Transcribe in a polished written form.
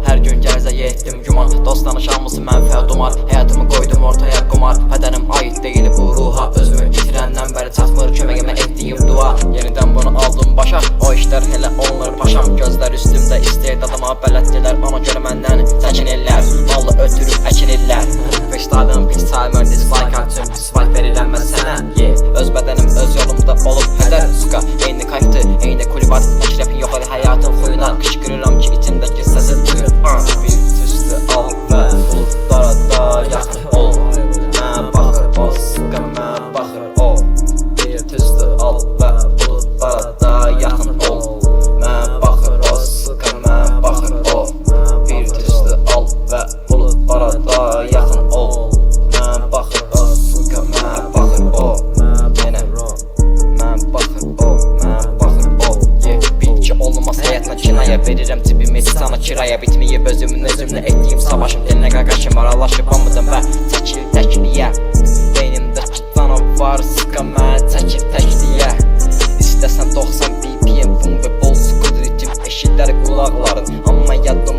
Her gün gərzəyə etdim güman. Dost danışanmısı mənfəət umar. Həyatımı qoydum ortaya qumar. Bədənim ait deyil bu ruha. Özümü itirəndən bəri çatmır köməyimə etdiyim dua. Yenidən bunu aldım başa. O işlər hələ olmur paşam. Gözlər üstümdə istedadıma bələddirlər. Ona görə məndən çəkinirlər. Mallı ötürüb əkinirlər. Freestyle'ım pis timer dislike atım. Dislike verilənməz sənə öz bədənim öz yolumda olub hədər suka. Eyni kayıtı, eyni kulübat. Əşrəfin yox hadi həyatın xuyuna. Qışqırıram ki içimdəki səsi duyur. Bir tüstü al və bulutlara da yaxın ol. Mən baxır o suka, mən baxır o. Bir tüstü al və bulutlara da yaxın ol. Mən baxır o suka, mən baxır o. Bir tüstü al və bulutlara da yaxın ol. Mən baxır o suka, mən baxır o. Mən baxır o, mən baxır o. Bil ki olmaz həyatla kinaya. Verirəm cibimi sana kiraya. Bitməyib özümlə etdiyim savaşım. Elinə qaqaşım aralaşıb hamıdan və çəkil təkliyə. Beynimdəki canavar sıqa mən çəkil təkliyə. İstəsən 90 BPM bum və bol sıqı ritim eşidər qulaqların. Amma yadım